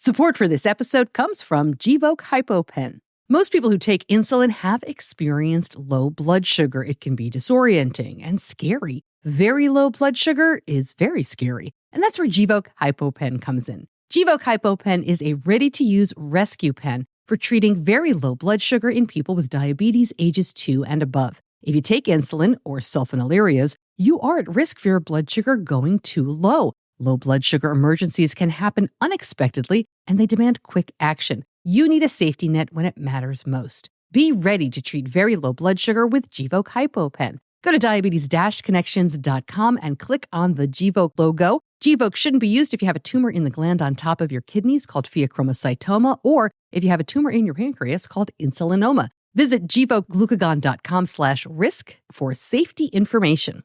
Support for this episode comes from Gvoke HypoPen. Most people who take insulin have experienced low blood sugar. It can be disorienting and scary. Very low blood sugar is very scary. And that's where Gvoke HypoPen comes in. Gvoke HypoPen is a ready-to-use rescue pen for treating very low blood sugar in people with diabetes ages 2 and above. If you take insulin or sulfonylureas, you are at risk for your blood sugar going too low. Low blood sugar emergencies can happen unexpectedly, and they demand quick action. You need a safety net when it matters most. Be ready to treat very low blood sugar with Gvoke HypoPen. Go to diabetes-connections.com and click on the Gvoke logo. Gvoke shouldn't be used if you have a tumor in the gland on top of your kidneys called pheochromocytoma, or if you have a tumor in your pancreas called insulinoma. Visit gvokeglucagon.com/risk for safety information.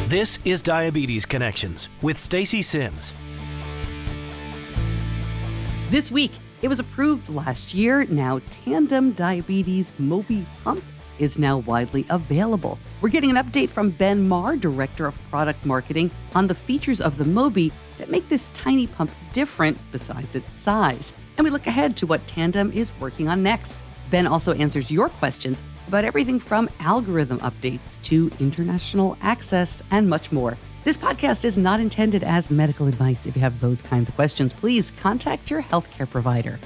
This is Diabetes Connections with Stacey Sims. This week, it was approved last year. Now, Tandem Diabetes Mobi pump is now widely available. We're getting an update from Ben Marr, Director of Product Marketing, on the features of the Mobi that make this tiny pump different besides its size. And we look ahead to what Tandem is working on next. Ben also answers your questions about everything from algorithm updates to international access and much more. This podcast is not intended as medical advice. If you have those kinds of questions, please contact your healthcare provider.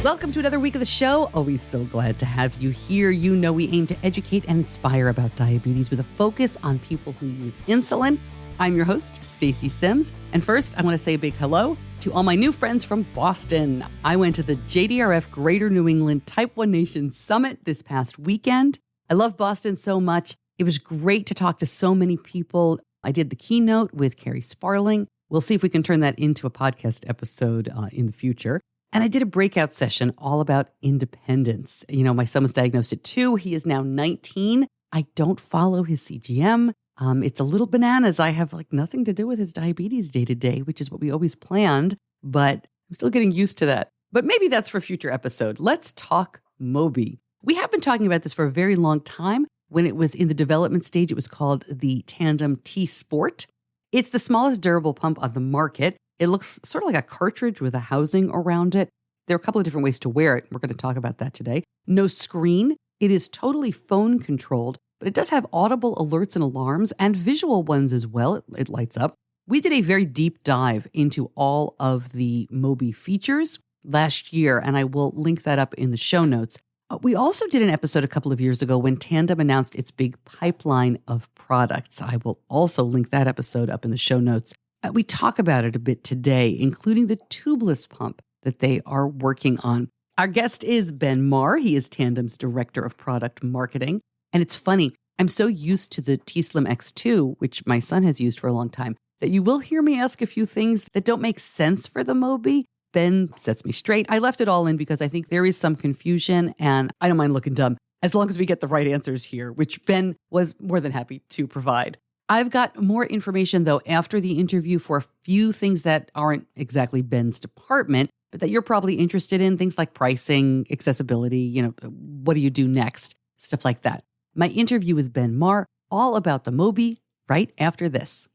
Welcome to another week of the show. Always so glad to have you here. You know we aim to educate and inspire about diabetes with a focus on people who use insulin. I'm your host, Stacey Sims. And first, I want to say a big hello to all my new friends from Boston. I went to the JDRF Greater New England Type 1 Nation Summit this past weekend. I love Boston so much. It was great to talk to so many people. I did the keynote with Carrie Sparling. We'll see if we can turn that into a podcast episode in the future. And I did a breakout session all about independence. You know, my son was diagnosed at 2. He is now 19. I don't follow his CGM. It's a little bananas. I have nothing to do with his diabetes day to day, which is what we always planned, but I'm still getting used to that. But maybe that's for a future episode. Let's talk Mobi. We have been talking about this for a very long time. When it was in the development stage, it was called the Tandem T-Sport. It's the smallest durable pump on the market. It looks sort of like a cartridge with a housing around it. There are a couple of different ways to wear it. We're going to talk about that today. No screen. It is totally phone controlled, but it does have audible alerts and alarms and visual ones as well. It lights up. We did a very deep dive into all of the Mobi features last year, and I will link that up in the show notes. We also did an episode a couple of years ago when Tandem announced its big pipeline of products. I will also link that episode up in the show notes. We talk about it a bit today, including the tubeless pump that they are working on. Our guest is Ben Marr. He is Tandem's Director of Product Marketing. And it's funny, I'm so used to the t:slim X2, which my son has used for a long time, that you will hear me ask a few things that don't make sense for the Mobi. Ben sets me straight. I left it all in because I think there is some confusion, and I don't mind looking dumb as long as we get the right answers here, which Ben was more than happy to provide. I've got more information, though, after the interview for a few things that aren't exactly Ben's department, but that you're probably interested in, things like pricing, accessibility, what do you do next, stuff like that. My interview with Ben Marr, all about the Mobi, right after this.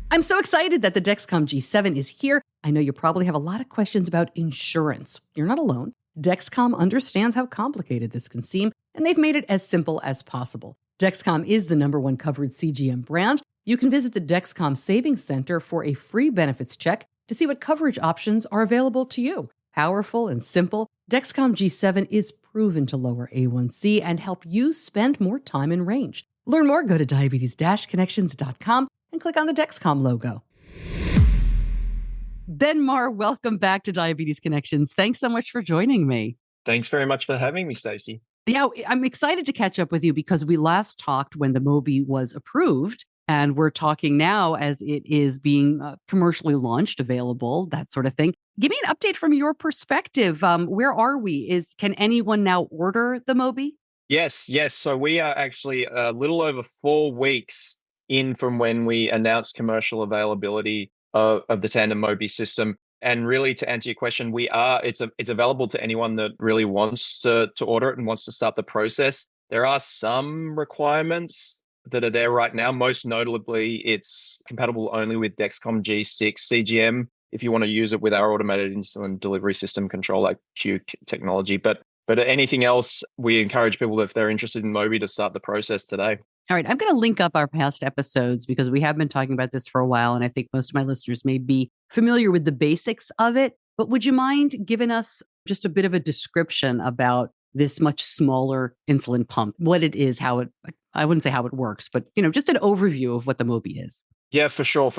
I'm so excited that the Dexcom G7 is here. I know you probably have a lot of questions about insurance. You're not alone. Dexcom understands how complicated this can seem, and they've made it as simple as possible. Dexcom is the #1 covered CGM brand. You can visit the Dexcom Savings Center for a free benefits check to see what coverage options are available to you. Powerful and simple, Dexcom G7 is proven to lower A1C and help you spend more time in range. Learn more, go to diabetes-connections.com and click on the Dexcom logo. Ben Marr, welcome back to Diabetes Connections. Thanks so much for joining me. Thanks very much for having me, Stacey. Yeah, I'm excited to catch up with you because we last talked when the Mobi was approved, and we're talking now as it is being commercially launched, available, that sort of thing. Give me an update from your perspective. Where are we? Can anyone now order the Mobi? Yes. So we are actually a little over 4 weeks in from when we announced commercial availability of the Tandem Mobi system. And really, to answer your question, it's available to anyone that really wants to order it and wants to start the process. There are some requirements that are there right now. Most notably, it's compatible only with Dexcom G6 CGM if you want to use it with our automated insulin delivery system control IQ technology. But anything else, we encourage people, if they're interested in Mobi, to start the process today. All right, I'm going to link up our past episodes because we have been talking about this for a while, and I think most of my listeners may be familiar with the basics of it. But would you mind giving us just a bit of a description about this much smaller insulin pump, what it is, how it, I wouldn't say how it works, but, just an overview of what the Mobi is? Yeah, for sure.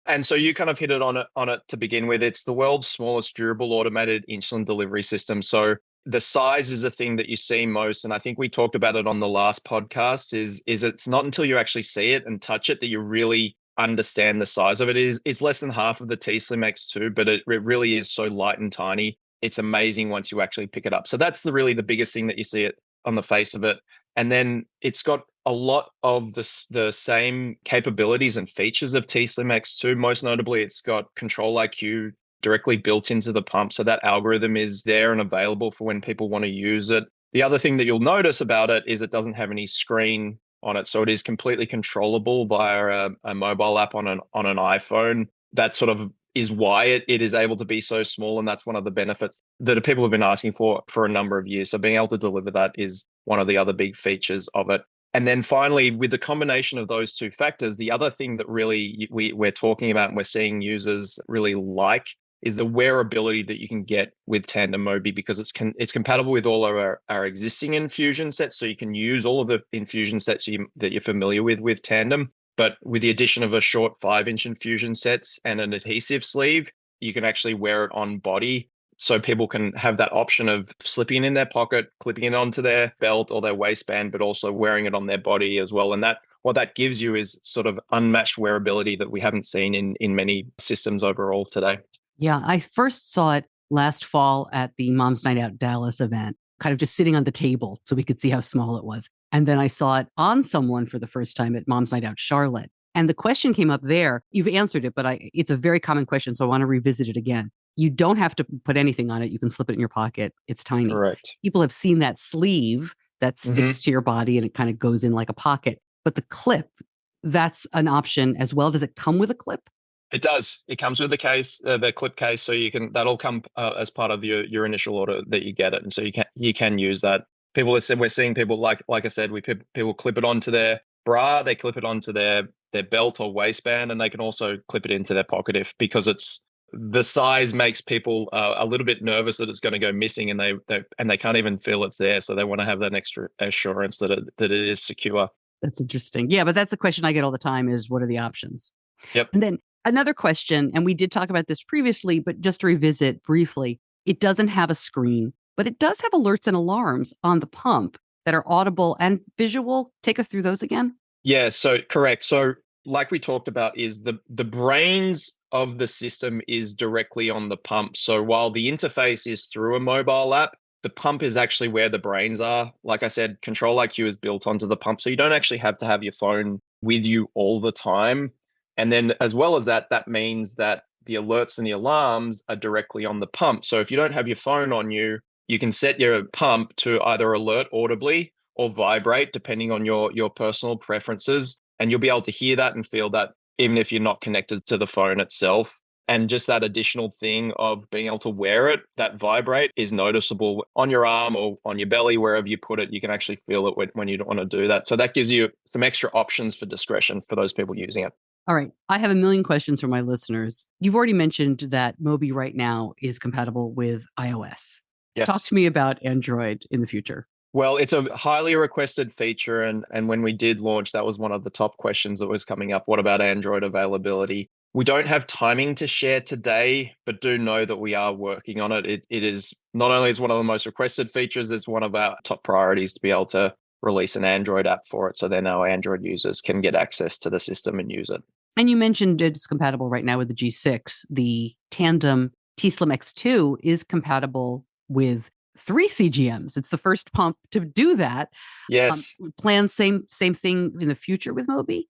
And so you kind of hit it on it to begin with. It's the world's smallest durable automated insulin delivery system. So the size is a thing that you see most. And I think we talked about it on the last podcast, is it's not until you actually see it and touch it that you really understand the size of it. It's less than half of the t:slim X2, but it really is so light and tiny. It's amazing once you actually pick it up. So that's really the biggest thing that you see it on the face of it. And then it's got a lot of the same capabilities and features of t:slim X2. Most notably, it's got control IQ directly built into the pump. So that algorithm is there and available for when people want to use it. The other thing that you'll notice about it is it doesn't have any screen on it. So it is completely controllable via a mobile app on an iPhone. That sort of is why it is able to be so small. And that's one of the benefits that people have been asking for a number of years. So being able to deliver that is one of the other big features of it. And then finally, with the combination of those two factors, the other thing that really we're talking about and we're seeing users really like is the wearability that you can get with Tandem Mobi, because it's compatible with all of our existing infusion sets. So you can use all of the infusion sets that you're familiar with Tandem. But with the addition of a short 5-inch infusion sets and an adhesive sleeve, you can actually wear it on body. So people can have that option of slipping it in their pocket, clipping it onto their belt or their waistband, but also wearing it on their body as well. And what that gives you is sort of unmatched wearability that we haven't seen in many systems overall today. Yeah, I first saw it last fall at the Mom's Night Out Dallas event, kind of just sitting on the table so we could see how small it was. And then I saw it on someone for the first time at Mom's Night Out Charlotte. And the question came up there. You've answered it, but it's a very common question, so I want to revisit it again. You don't have to put anything on it. You can slip it in your pocket. It's tiny. Correct. People have seen that sleeve that sticks to your body and it kind of goes in like a pocket. But the clip, that's an option as well. Does it come with a clip? It does. It comes with the case, the clip case, so that'll come as part of your initial order that you get it, and so you can use that. We're seeing people like I said, people clip it onto their bra, they clip it onto their belt or waistband, and they can also clip it into their pocket because the size makes people a little bit nervous that it's going to go missing, and they can't even feel it's there, so they want to have that extra assurance that it is secure. That's interesting. Yeah, but that's a question I get all the time: is what are the options? Yep. And then another question, and we did talk about this previously, but just to revisit briefly, it doesn't have a screen, but it does have alerts and alarms on the pump that are audible and visual. Take us through those again. Yeah, so correct. So like we talked about, is the brains of the system is directly on the pump. So while the interface is through a mobile app, the pump is actually where the brains are. Like I said, Control IQ is built onto the pump. So you don't actually have to have your phone with you all the time. And then as well as that means that the alerts and the alarms are directly on the pump. So if you don't have your phone on you, you can set your pump to either alert audibly or vibrate, depending on your personal preferences. And you'll be able to hear that and feel that even if you're not connected to the phone itself. And just that additional thing of being able to wear it, that vibrate is noticeable on your arm or on your belly, wherever you put it. You can actually feel it when you don't want to do that. So that gives you some extra options for discretion for those people using it. All right. I have a million questions for my listeners. You've already mentioned that Mobi right now is compatible with iOS. Yes. Talk to me about Android in the future. Well, it's a highly requested feature. And when we did launch, that was one of the top questions that was coming up. What about Android availability? We don't have timing to share today, but do know that we are working on it. It is not only is one of the most requested features, it's one of our top priorities to be able to release an Android app for it. So then our Android users can get access to the system and use it. And you mentioned it's compatible right now with the G6. The Tandem t:slim X2 is compatible with 3 CGMs. It's the first pump to do that. Yes. Plan same thing in the future with Mobi?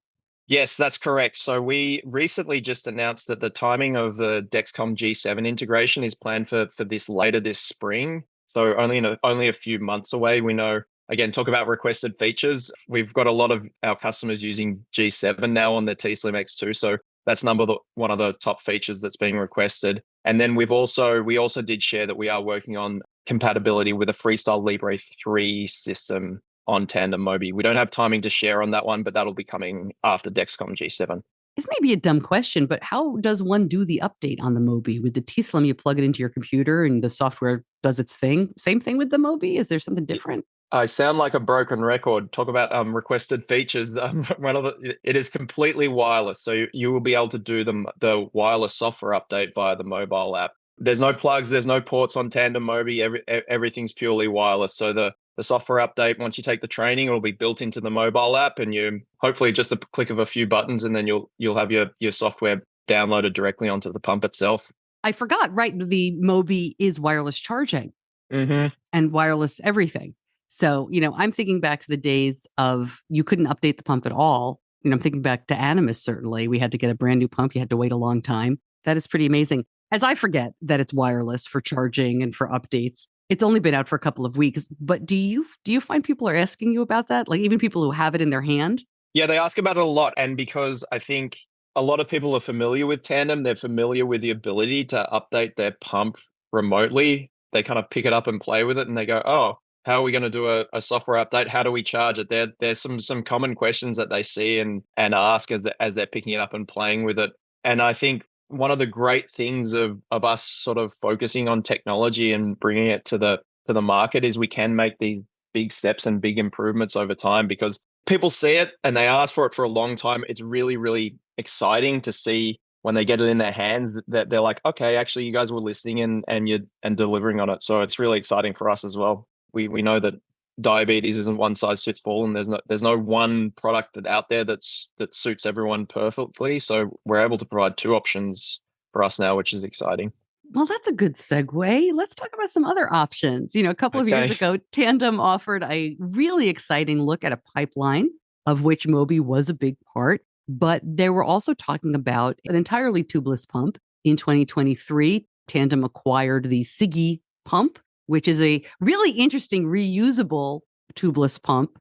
Yes, that's correct. So we recently just announced that the timing of the Dexcom G7 integration is planned for later this spring. So only a few months away. We know again, talk about requested features. We've got a lot of our customers using G7 now on their T-Slim X2. So that's one of the top features that's being requested. And then we also did share that we are working on compatibility with a Freestyle Libre 3 system on Tandem Mobi. We don't have timing to share on that one, but that'll be coming after Dexcom G7. This may be a dumb question, but how does one do the update on the Mobi? With the T-Slim, you plug it into your computer and the software does its thing. Same thing with the Mobi? Is there something different? I sound like a broken record. Talk about requested features. It is completely wireless, so you will be able to do the wireless software update via the mobile app. There's no plugs, there's no ports on Tandem Mobi. Everything's purely wireless. So the software update, once you take the training, it'll be built into the mobile app, and you hopefully just a click of a few buttons, and then you'll have your software downloaded directly onto the pump itself. I forgot, right? The Mobi is wireless charging and wireless everything. So, I'm thinking back to the days of you couldn't update the pump at all. I'm thinking back to Animas, certainly. We had to get a brand new pump. You had to wait a long time. That is pretty amazing. As I forget that it's wireless for charging and for updates. It's only been out for a couple of weeks, but do you find people are asking you about that? Like even people who have it in their hand? Yeah, they ask about it a lot. And because I think a lot of people are familiar with Tandem, they're familiar with the ability to update their pump remotely. They kind of pick it up and play with it and they go, oh, how are we going to do a software update? How do we charge it? There's some common questions that they see and ask as they're picking it up and playing with it. And I think one of the great things of us sort of focusing on technology and bringing it to the market is we can make these big steps and big improvements over time because people see it and they ask for it for a long time. It's really, really exciting to see when they get it in their hands that they're like, okay, actually you guys were listening and delivering on it. So it's really exciting for us as well. We know that diabetes isn't one size fits all, and there's no one product out there that suits everyone perfectly. So we're able to provide two options for us now, which is exciting. Well, that's a good segue. Let's talk about some other options. A couple of years ago, Tandem offered a really exciting look at a pipeline of which Mobi was a big part, but they were also talking about an entirely tubeless pump. In 2023, Tandem acquired the Siggy pump, which is a really interesting reusable tubeless pump.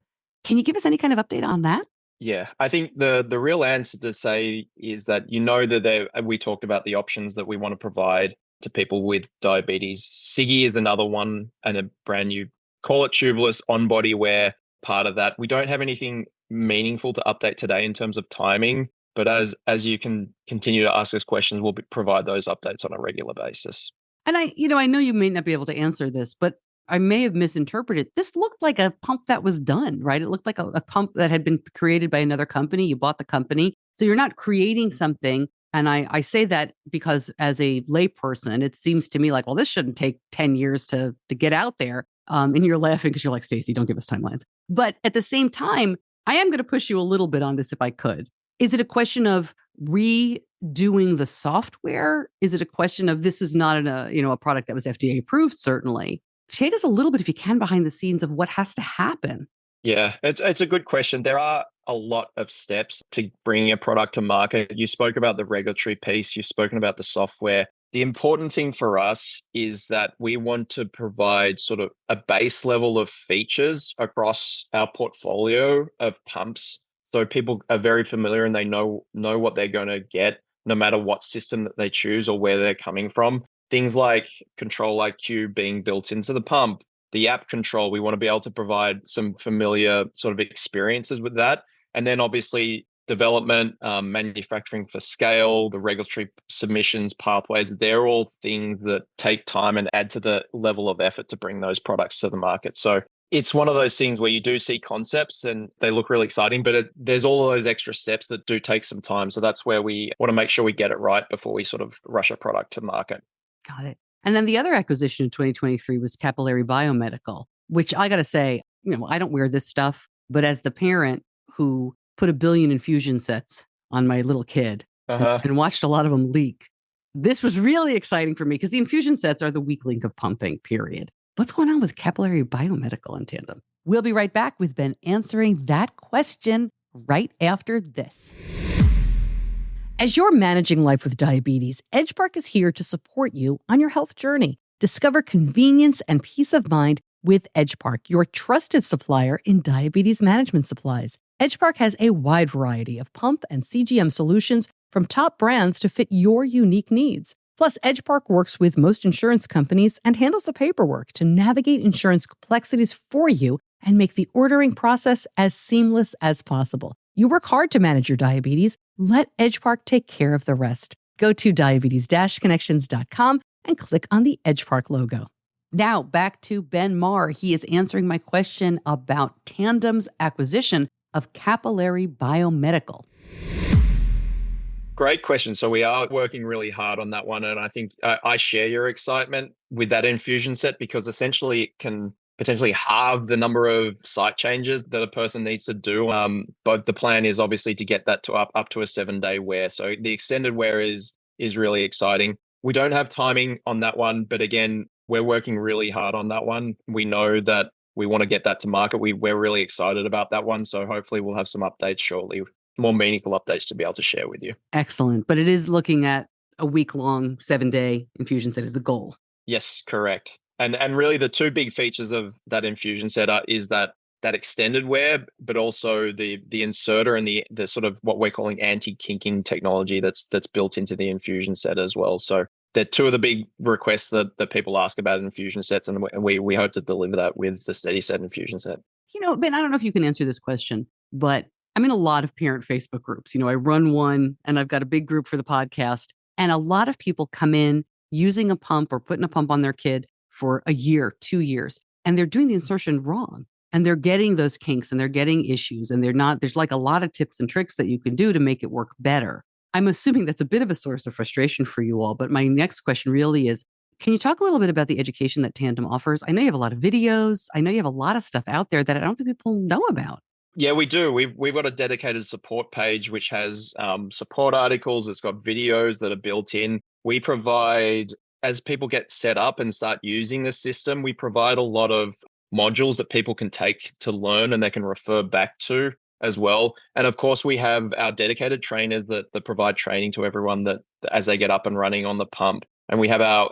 Can you give us any kind of update on that? Yeah, I think the real answer to say is that that we talked about the options that we want to provide to people with diabetes. Siggy is another one and a brand new, call it tubeless on-body wear part of that. We don't have anything meaningful to update today in terms of timing, but as you can continue to ask us questions, we'll provide those updates on a regular basis. And I know you may not be able to answer this, but I may have misinterpreted. This looked like a pump that was done, right? It looked like a pump that had been created by another company. You bought the company. So you're not creating something. And I say that because as a layperson, it seems to me like, well, this shouldn't take 10 years to get out there. And you're laughing because you're like, Stacey, don't give us timelines. But at the same time, I am going to push you a little bit on this if I could. Is it a question of redoing the software? Is it a question of this is not a product that was FDA approved, certainly? Take us a little bit, if you can, behind the scenes of what has to happen. Yeah, it's a good question. There are a lot of steps to bringing a product to market. You spoke about the regulatory piece. You've spoken about the software. The important thing for us is that we want to provide sort of a base level of features across our portfolio of pumps. So people are very familiar and they know what they're going to get, no matter what system that they choose or where they're coming from. Things like Control IQ being built into the pump, the app control, we want to be able to provide some familiar sort of experiences with that. And then obviously development, manufacturing for scale, the regulatory submissions, pathways, they're all things that take time and add to the level of effort to bring those products to the market. So it's one of those things where you do see concepts and they look really exciting, but there's all of those extra steps that do take some time. So that's where we want to make sure we get it right before we sort of rush a product to market. Got it. And then the other acquisition in 2023 was Capillary Biomedical, which I got to say, I don't wear this stuff, but as the parent who put 1 billion infusion sets on my little kid and watched a lot of them leak, this was really exciting for me because the infusion sets are the weak link of pumping, period. What's going on with Capillary Biomedical in Tandem? We'll be right back with Ben answering that question right after this. As you're managing life with diabetes, Edgepark is here to support you on your health journey. Discover convenience and peace of mind with Edgepark, your trusted supplier in diabetes management supplies. Edgepark has a wide variety of pump and CGM solutions from top brands to fit your unique needs. Plus, Edgepark works with most insurance companies and handles the paperwork to navigate insurance complexities for you and make the ordering process as seamless as possible. You work hard to manage your diabetes. Let Edgepark take care of the rest. Go to diabetes-connections.com and click on the Edgepark logo. Now, back to Ben Marr. He is answering my question about Tandem's acquisition of Capillary Biomedical. Great question. So we are working really hard on that one. And I think I share your excitement with that infusion set because essentially it can potentially halve the number of site changes that a person needs to do. But the plan is obviously to get that to up to a 7-day wear. So the extended wear is really exciting. We don't have timing on that one, but again, we're working really hard on that one. We know that we want to get that to market. We're really excited about that one. So hopefully we'll have some updates shortly, more meaningful updates to be able to share with you. Excellent. But it is looking at a week-long, 7-day infusion set is the goal. Yes, correct. And really the two big features of that infusion set is that extended wear, but also the inserter and the sort of what we're calling anti-kinking technology that's built into the infusion set as well. So they're two of the big requests that people ask about infusion sets, and we hope to deliver that with the steady set infusion set. You know, Ben, I don't know if you can answer this question, but I'm in a lot of parent Facebook groups. You know, I run one and I've got a big group for the podcast, and a lot of people come in using a pump or putting a pump on their kid for a year, 2 years, and they're doing the insertion wrong. And they're getting those kinks and they're getting issues, and there's like a lot of tips and tricks that you can do to make it work better. I'm assuming that's a bit of a source of frustration for you all. But my next question really is, can you talk a little bit about the education that Tandem offers? I know you have a lot of videos. I know you have a lot of stuff out there that I don't think people know about. Yeah, we do. We've got a dedicated support page, which has support articles. It's got videos that are built in. We provide, as people get set up and start using the system, we provide a lot of modules that people can take to learn and they can refer back to as well. And of course, we have our dedicated trainers that provide training to everyone that as they get up and running on the pump. And we have our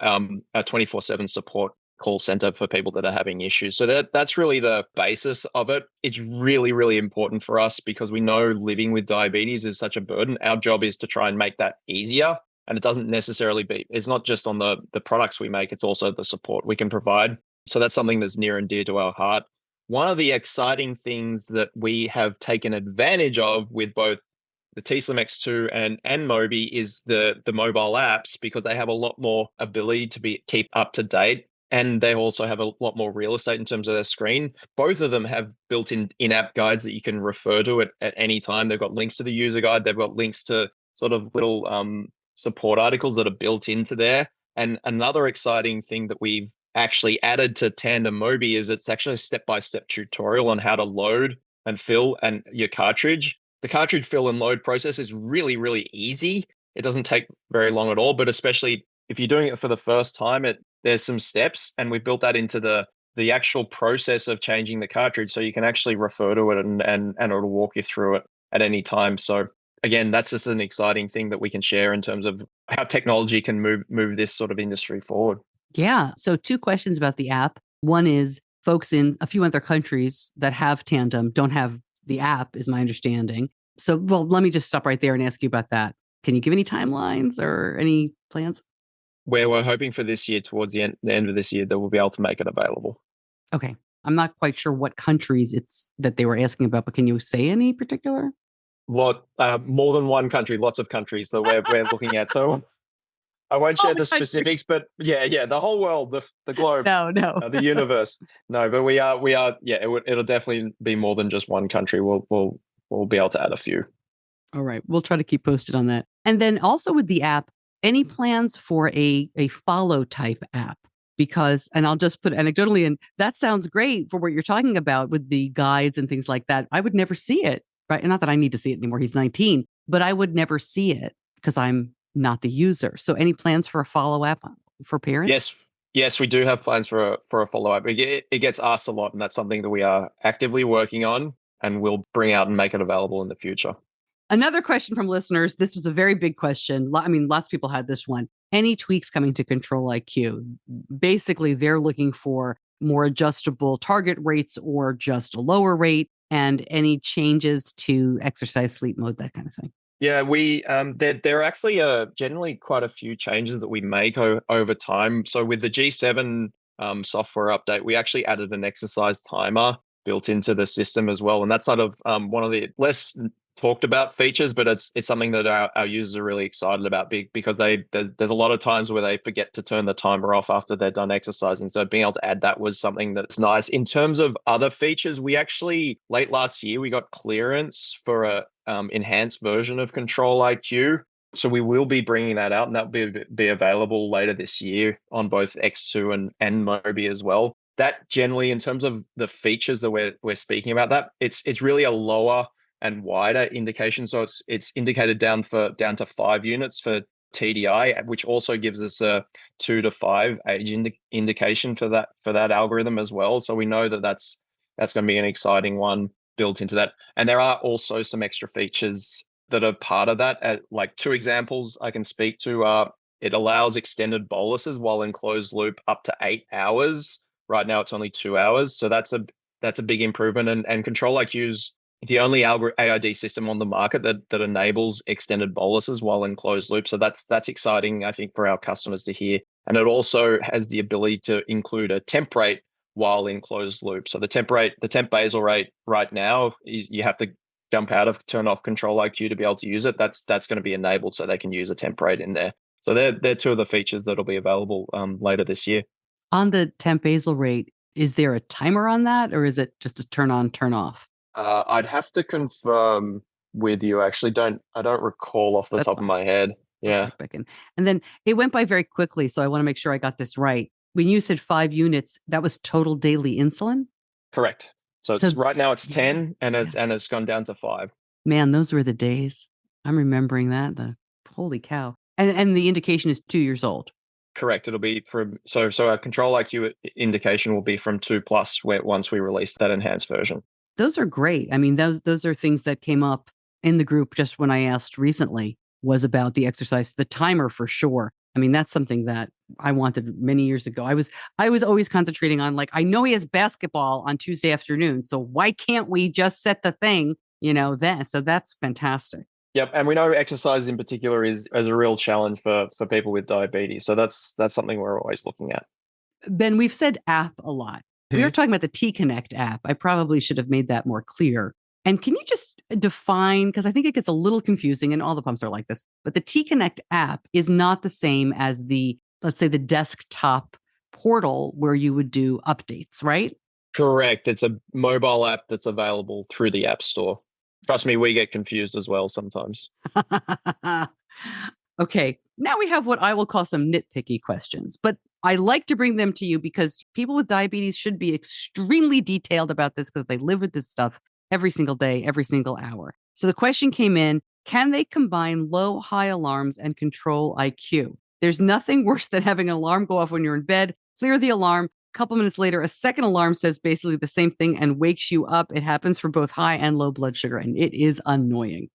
24/7 support call center for people that are having issues. So that's really the basis of it. It's really, really important for us because we know living with diabetes is such a burden. Our job is to try and make that easier. And it doesn't necessarily it's not just on the products we make, it's also the support we can provide. So that's something that's near and dear to our heart. One of the exciting things that we have taken advantage of with both the t:slim X2 and Mobi is the mobile apps, because they have a lot more ability to keep up to date. And they also have a lot more real estate in terms of their screen. Both of them have built-in in-app guides that you can refer to at any time. They've got links to the user guide. They've got links to sort of little support articles that are built into there. And another exciting thing that we've actually added to Tandem Mobi is it's actually a step-by-step tutorial on how to load and fill your cartridge. The cartridge fill and load process is really, really easy. It doesn't take very long at all, but especially if you're doing it for the first time, there's some steps, and we built that into the actual process of changing the cartridge, so you can actually refer to it and it'll walk you through it at any time. So again, that's just an exciting thing that we can share in terms of how technology can move this sort of industry forward. Yeah. So 2 questions about the app. One is folks in a few other countries that have Tandem don't have the app, is my understanding. So, well, let me just stop right there and ask you about that. Can you give any timelines or any plans? Where we're hoping for this year, towards the end of this year, that we'll be able to make it available. Okay. I'm not quite sure what countries it's that they were asking about, but can you say any particular? More than one country, lots of countries that we're looking at. So I won't share the specifics, but yeah, the whole world, the globe, No. the universe. No, but we are. Yeah, it'll definitely be more than just one country. We'll be able to add a few. All right. We'll try to keep posted on that. And then also with the app, any plans for a follow type app? Because, and I'll just put anecdotally in, that sounds great for what you're talking about with the guides and things like that. I would never see it, right? Not that I need to see it anymore. He's 19, but I would never see it because I'm not the user. So any plans for a follow app for parents? Yes, we do have plans for a follow up. It gets asked a lot, and that's something that we are actively working on, and we'll bring out and make it available in the future. Another question from listeners. This was a very big question. I mean, lots of people had this one. Any tweaks coming to Control IQ? Basically, they're looking for more adjustable target rates or just a lower rate, and any changes to exercise, sleep mode, that kind of thing? Yeah, there are actually generally quite a few changes that we make over time. So with the G7 software update, we actually added an exercise timer built into the system as well, and that's sort of one of the less talked about features, but it's something that our users are really excited about because there's a lot of times where they forget to turn the timer off after they're done exercising. So being able to add that was something that's nice. In terms of other features, we actually late last year we got clearance for a enhanced version of Control IQ. So we will be bringing that out, and that will be available later this year on both X2 and Mobi as well. That generally, in terms of the features that we're speaking about, that it's really a lower and wider indication. So it's indicated down to 5 units for TDI, which also gives us a 2 to 5 age indication for that algorithm as well. So we know that's going to be an exciting one built into that. And there are also some extra features that are part of that. Like 2 examples I can speak to are it allows extended boluses while in closed loop up to 8 hours. Right now it's only 2 hours. So that's a big improvement. And Control IQ's the only AID system on the market that enables extended boluses while in closed loop. So that's exciting, I think, for our customers to hear. And it also has the ability to include a temp rate while in closed loop. So the temp basal rate right now, you have to turn off Control IQ to be able to use it. That's going to be enabled so they can use a temp rate in there. So they're 2 of the features that'll be available later this year. On the temp basal rate, is there a timer on that, or is it just a turn on, turn off? I'd have to confirm with you. Actually, I don't recall off the top of my head. Yeah. Okay, and then it went by very quickly, so I want to make sure I got this right. When you said 5 units, that was total daily insulin? Correct. So right now it's 10, and it's gone down to 5. Man, those were the days. I'm remembering that. Holy cow! And the indication is 2 years old. Correct. It'll be so our Control IQ indication will be from 2+ once we release that enhanced version. Those are great. I mean, those are things that came up in the group just when I asked recently was about the exercise, the timer for sure. I mean, that's something that I wanted many years ago. I was always concentrating on, like, I know he has basketball on Tuesday afternoon, so why can't we just set the thing, then? So that's fantastic. Yep, and we know exercise in particular is a real challenge for people with diabetes. So that's something we're always looking at. Ben, we've said app a lot. We were talking about the T-Connect app. I probably should have made that more clear. And can you just define, because I think it gets a little confusing and all the pumps are like this, but the T-Connect app is not the same as let's say the desktop portal where you would do updates, right? Correct. It's a mobile app that's available through the App Store. Trust me, we get confused as well sometimes. Okay, now we have what I will call some nitpicky questions, but I like to bring them to you because people with diabetes should be extremely detailed about this because they live with this stuff every single day, every single hour. So the question came in, can they combine low, high alarms and Control IQ? There's nothing worse than having an alarm go off when you're in bed, clear the alarm. A couple minutes later, a second alarm says basically the same thing and wakes you up. It happens for both high and low blood sugar, and it is annoying.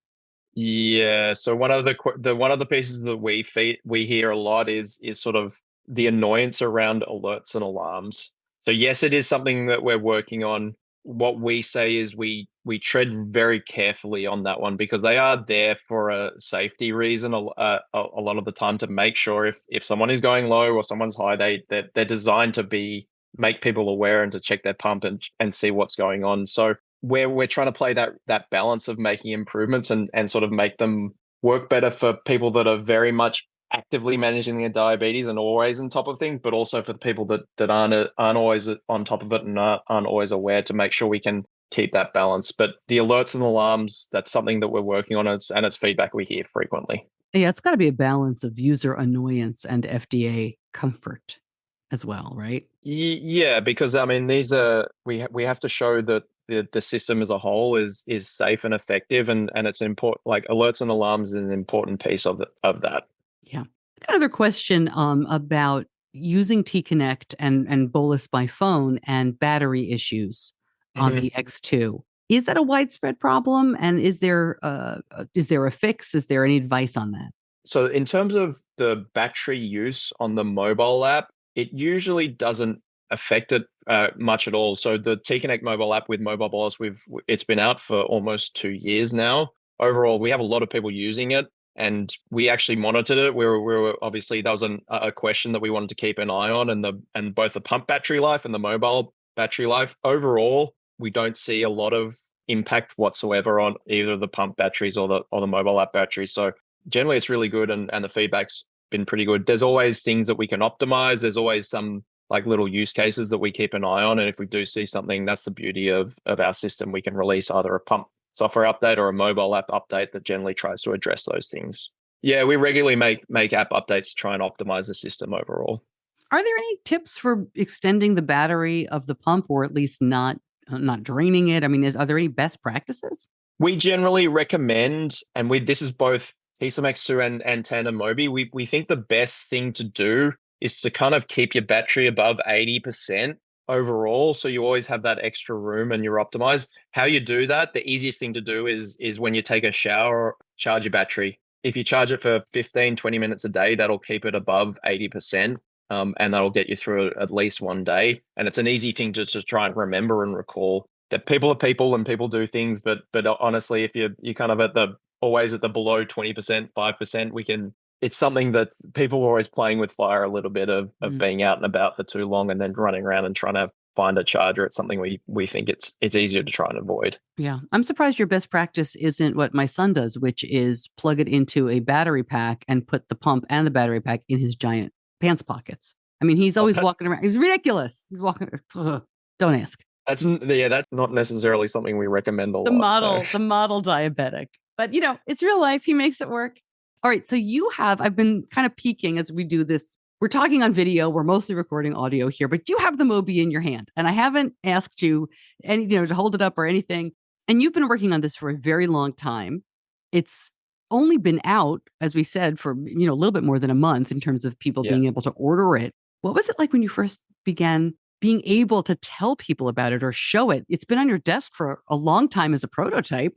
Yeah. So one of the pieces that we hear a lot is sort of the annoyance around alerts and alarms. So yes, it is something that we're working on. What we say is we tread very carefully on that one because they are there for a safety reason a lot of the time to make sure if someone is going low or someone's high, they're designed to make people aware and to check their pump and see what's going on. So we're trying to play that balance of making improvements and sort of make them work better for people that are very much actively managing their diabetes and always on top of things, but also for the people that aren't always on top of it and aren't always aware, to make sure we can keep that balance. But the alerts and alarms, that's something that we're working on, and it's feedback we hear frequently. Yeah, it's got to be a balance of user annoyance and FDA comfort as well, right? Yeah, because I mean, these are we have to show that the system as a whole is safe and effective, and it's important. Like alerts and alarms is an important piece of that. Yeah. I got another question about using T-Connect and bolus by phone and battery issues on the X2. Is that a widespread problem? And is there a fix? Is there any advice on that? So in terms of the battery use on the mobile app, it usually doesn't affect it much at all. So the T-Connect mobile app with mobile bolus, it's been out for almost 2 years now. Overall, we have a lot of people using it, and we actually monitored it. We were obviously, that was a question that we wanted to keep an eye on, and both the pump battery life and the mobile battery life. Overall, we don't see a lot of impact whatsoever on either the pump batteries or the mobile app batteries. So generally, it's really good, and the feedback's been pretty good. There's always things that we can optimize. There's always some like little use cases that we keep an eye on, and if we do see something, that's the beauty of our system. We can release either a pump software update or a mobile app update that generally tries to address those things. Yeah, we regularly make app updates to try and optimize the system overall. Are there any tips for extending the battery of the pump, or at least not draining it? I mean, are there any best practices? We generally recommend, and this is both t:slim X2 and Tandem Mobi, we think the best thing to do is to kind of keep your battery above 80% overall. So you always have that extra room and you're optimized. How you do that, the easiest thing to do is when you take a shower, charge your battery. If you charge it for 15, 20 minutes a day, that'll keep it above 80%. And that'll get you through at least one day. And it's an easy thing to try and remember and recall that people are people and people do things. But honestly, if you're kind of always at the below 20%, 5%, it's something that people are always playing with fire a little bit of being out and about for too long and then running around and trying to find a charger. It's something we think it's easier to try and avoid. Yeah. I'm surprised your best practice isn't what my son does, which is plug it into a battery pack and put the pump and the battery pack in his giant pants pockets. I mean, he's always walking around. He's ridiculous. He's walking. Don't ask. That's not necessarily something we recommend a lot. The model diabetic, but it's real life. He makes it work. All right. So I've been kind of peeking as we do this. We're talking on video. We're mostly recording audio here, but you have the Mobi in your hand, and I haven't asked you to hold it up or anything. And you've been working on this for a very long time. It's only been out, as we said, for a little bit more than a month in terms of people being able to order it. What was it like when you first began being able to tell people about it or show it? It's been on your desk for a long time as a prototype.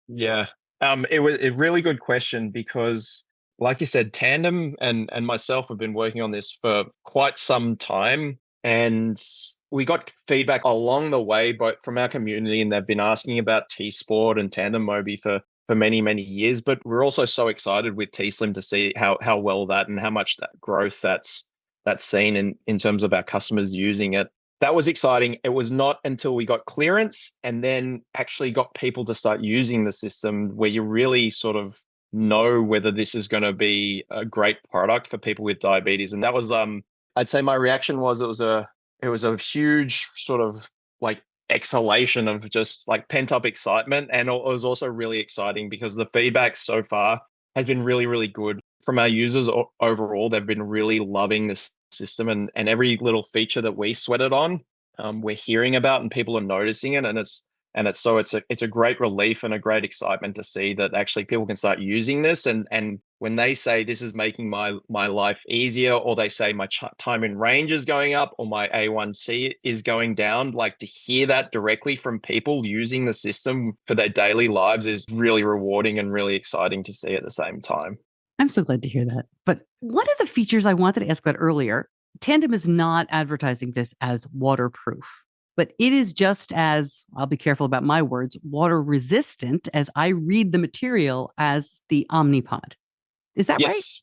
Yeah. It was a really good question because, like you said, Tandem and myself have been working on this for quite some time, and we got feedback along the way, both from our community, and they've been asking about T-Sport and Tandem Mobi for many, many years. But we're also so excited with T-Slim to see how well that and how much that growth that's seen in terms of our customers using it. That was exciting. It was not until we got clearance and then actually got people to start using the system where you really sort of know whether this is going to be a great product for people with diabetes. And that was, I'd say my reaction was it was a huge sort of like exhalation of just like pent up excitement. And it was also really exciting because the feedback so far has been really, really good from our users overall. They've been really loving this system, and every little feature that we sweated on, we're hearing about and people are noticing it. And it's a great relief and a great excitement to see that actually people can start using this. And when they say this is making my life easier, or they say my time in range is going up or my A1C is going down, like to hear that directly from people using the system for their daily lives is really rewarding and really exciting to see at the same time. I'm so glad to hear that. But one of the features I wanted to ask about earlier, Tandem is not advertising this as waterproof, but it is just as, I'll be careful about my words, water resistant as I read the material as the Omnipod. Is that right? Yes,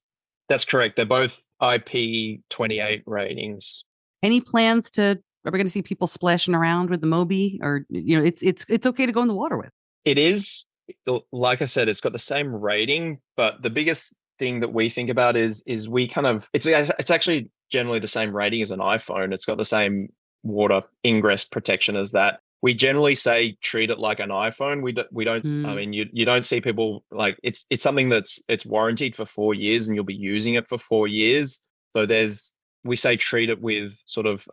that's correct. They're both IP28 ratings. Any plans are we going to see people splashing around with the Mobi, or, it's okay to go in the water with? It is. Like I said, it's got the same rating, but the biggest thing that we think about is we kind of, it's actually generally the same rating as an iPhone. It's got the same water ingress protection as that. We generally say treat it like an iPhone. We don't. I mean, you don't see people like it's something it's warranted for 4 years, and you'll be using it for 4 years. So we say treat it with sort of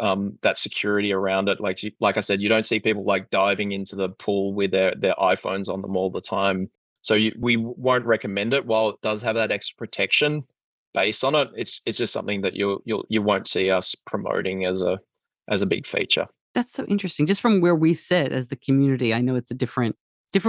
that security around it. Like I said, you don't see people like diving into the pool with their iPhones on them all the time. So we won't recommend it. While it does have that extra protection based on it, it's just something that you won't see us promoting as a big feature. That's so interesting. Just from where we sit as the community, I know it's a different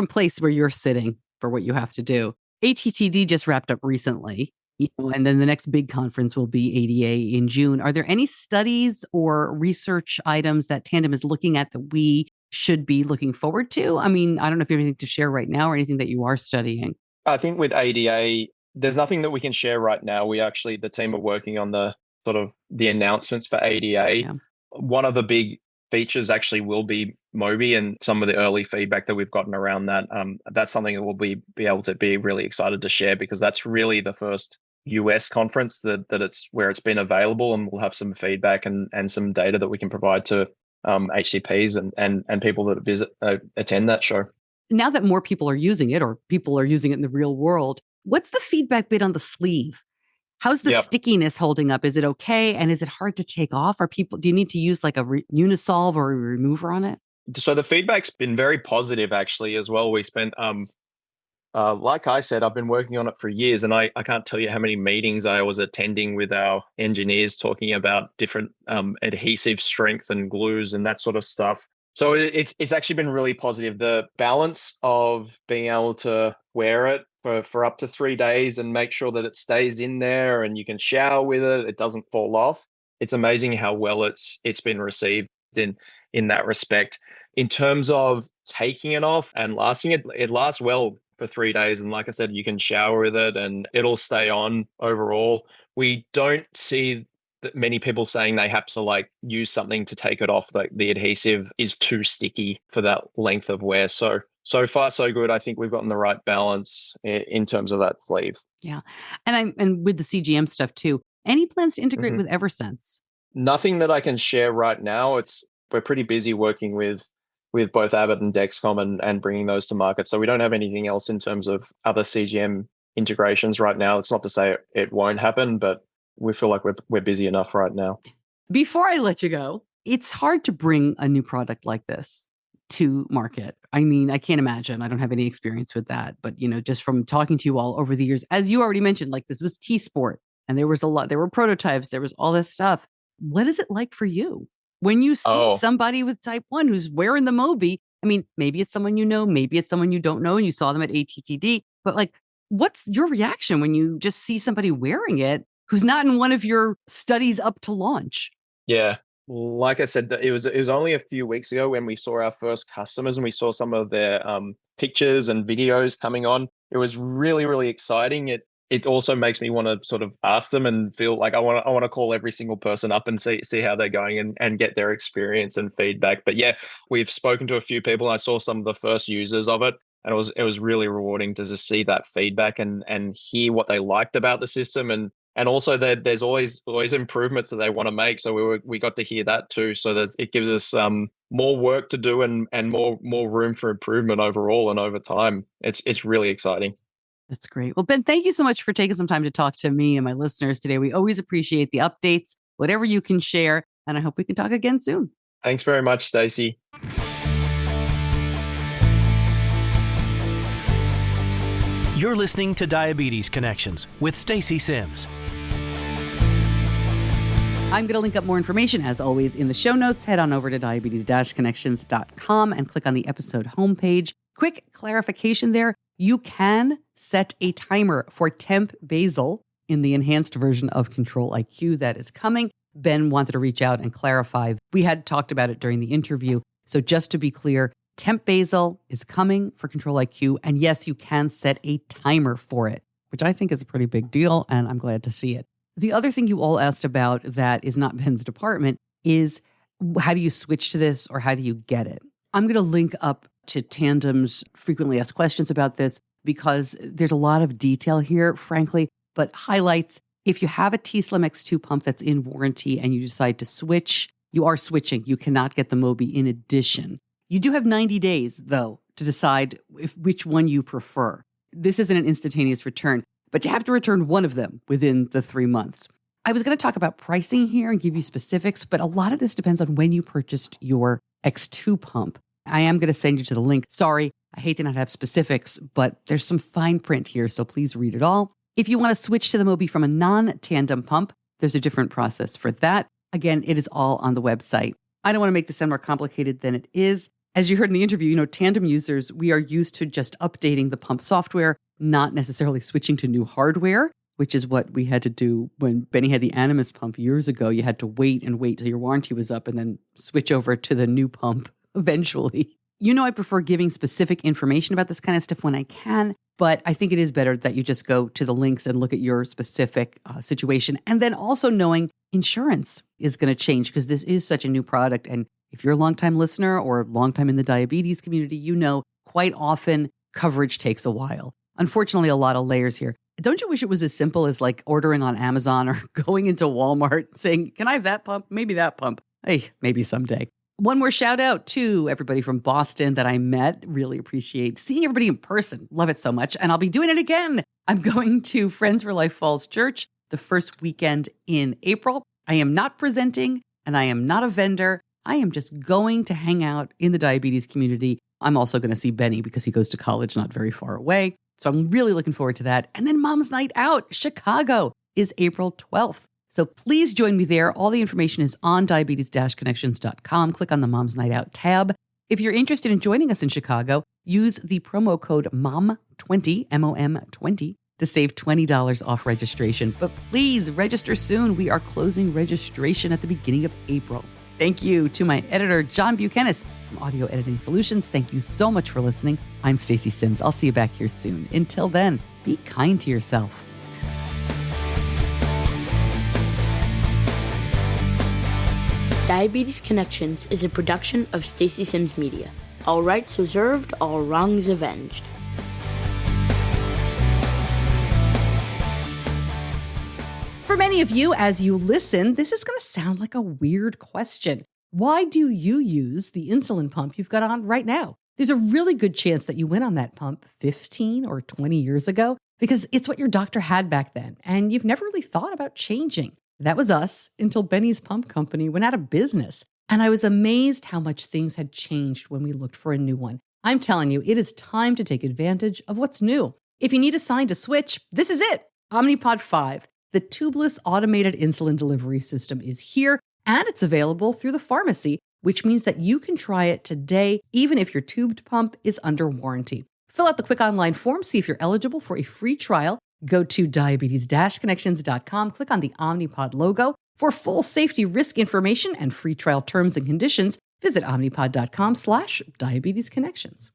place where you're sitting for what you have to do. ATTD just wrapped up recently. And then the next big conference will be ADA in June. Are there any studies or research items that Tandem is looking at that we should be looking forward to? I mean, I don't know if you have anything to share right now or anything that you are studying. I think with ADA, there's nothing that we can share right now. The team are working on the sort of the announcements for ADA. Yeah. One of the big features actually will be Mobi, and some of the early feedback that we've gotten around that. That's something that we'll be able to be really excited to share, because that's really the first US conference that it's where it's been available, and we'll have some feedback and some data that we can provide to HCPs and people that attend that show. Now that more people are using it, or people are using it in the real world, what's the feedback bit on the sleeve? How's the stickiness holding up? Is it okay? And is it hard to take off? Do you need to use like a Unisolve or a remover on it? So the feedback's been very positive actually as well. We spent, like I said, I've been working on it for years, and I can't tell you how many meetings I was attending with our engineers talking about different adhesive strength and glues and that sort of stuff. So it's actually been really positive. The balance of being able to wear it for up to 3 days and make sure that it stays in there and you can shower with it, it doesn't fall off. It's amazing how well it's been received in that respect. In terms of taking it off and lasting it lasts well for 3 days. And like I said, you can shower with it and it'll stay on overall. We don't see that many people saying they have to like use something to take it off. Like the adhesive is too sticky for that length of wear. So far, so good. I think we've gotten the right balance in terms of that sleeve. Yeah. And with the CGM stuff too, any plans to integrate with Eversense? Nothing that I can share right now. We're pretty busy working with both Abbott and Dexcom and bringing those to market. So we don't have anything else in terms of other CGM integrations right now. It's not to say it won't happen, but we feel like we're busy enough right now. Before I let you go, it's hard to bring a new product like this to market. I mean, I can't imagine. I don't have any experience with that. But, just from talking to you all over the years, as you already mentioned, like this was T-Sport and there were prototypes, there was all this stuff. What is it like for you when you see somebody with type 1 who's wearing the Mobi? I mean, maybe it's someone you know, maybe it's someone you don't know and you saw them at ATTD, but like, what's your reaction when you just see somebody wearing it who's not in one of your studies up to launch? Yeah. Like I said, it was only a few weeks ago when we saw our first customers and we saw some of their pictures and videos coming on. It was really, really exciting. It also makes me want to sort of ask them and feel like I want to call every single person up and see how they're going and get their experience and feedback. But yeah, we've spoken to a few people and I saw some of the first users of it. And it was really rewarding to just see that feedback and hear what they liked about the system. And also that there's always improvements that they want to make. So we got to hear that too. So that it gives us more work to do and more room for improvement overall and over time. It's really exciting. That's great. Well, Ben, thank you so much for taking some time to talk to me and my listeners today. We always appreciate the updates, whatever you can share. And I hope we can talk again soon. Thanks very much, Stacey. You're listening to Diabetes Connections with Stacey Sims. I'm going to link up more information, as always, in the show notes. Head on over to diabetes-connections.com and click on the episode homepage. Quick clarification there. You can set a timer for temp basal in the enhanced version of Control IQ that is coming. Ben wanted to reach out and clarify. We had talked about it during the interview. So just to be clear, temp basal is coming for Control IQ. And yes, you can set a timer for it, which I think is a pretty big deal. And I'm glad to see it. The other thing you all asked about that is not Ben's department is how do you switch to this or how do you get it? I'm going to link up to Tandem's frequently asked questions about this because there's a lot of detail here, frankly, but highlights if you have a t:slim X2 pump that's in warranty and you decide to switch, you are switching. You cannot get the Mobi in addition. You do have 90 days, though, to decide which one you prefer. This isn't an instantaneous return, but you have to return one of them within the 3 months. I was going to talk about pricing here and give you specifics, but a lot of this depends on when you purchased your X2 pump. I am going to send you to the link. Sorry, I hate to not have specifics, but there's some fine print here, so please read it all. If you want to switch to the Mobi from a non-tandem pump, there's a different process for that. Again, it is all on the website. I don't want to make this sound more complicated than it is. As you heard in the interview, Tandem users, we are used to just updating the pump software, not necessarily switching to new hardware, which is what we had to do when Benny had the Animus pump years ago. You had to wait till your warranty was up and then switch over to the new pump eventually. You know, I prefer giving specific information about this kind of stuff when I can, but I think it is better that you just go to the links and look at your specific situation. And then also knowing insurance is going to change because this is such a new product. And if you're a longtime listener or longtime in the diabetes community, you know quite often coverage takes a while. Unfortunately, a lot of layers here. Don't you wish it was as simple as like ordering on Amazon or going into Walmart saying, can I have that pump? Maybe that pump. Hey, maybe someday. One more shout out to everybody from Boston that I met. Really appreciate seeing everybody in person. Love it so much. And I'll be doing it again. I'm going to Friends for Life Falls Church the first weekend in April. I am not presenting and I am not a vendor. I am just going to hang out in the diabetes community. I'm also going to see Benny because he goes to college not very far away. So I'm really looking forward to that. And then Mom's Night Out, Chicago, is April 12th. So please join me there. All the information is on diabetes-connections.com. Click on the Mom's Night Out tab. If you're interested in joining us in Chicago, use the promo code MOM20, MOM20, to save $20 off registration. But please register soon. We are closing registration at the beginning of April. Thank you to my editor, John Buchanan from Audio Editing Solutions. Thank you so much for listening. I'm Stacey Sims. I'll see you back here soon. Until then, be kind to yourself. Diabetes Connections is a production of Stacey Sims Media. All rights reserved, all wrongs avenged. For many of you, as you listen, this is going to sound like a weird question. Why do you use the insulin pump you've got on right now? There's a really good chance that you went on that pump 15 or 20 years ago because it's what your doctor had back then, and you've never really thought about changing. That was us until Benny's pump company went out of business. And I was amazed how much things had changed when we looked for a new one. I'm telling you, it is time to take advantage of what's new. If you need a sign to switch, this is it. Omnipod 5, the tubeless automated insulin delivery system, is here, and it's available through the pharmacy, which means that you can try it today, even if your tubed pump is under warranty. Fill out the quick online form, see if you're eligible for a free trial. Go to diabetes-connections.com, click on the Omnipod logo. For full safety risk information and free trial terms and conditions, visit omnipod.com/diabetesconnections.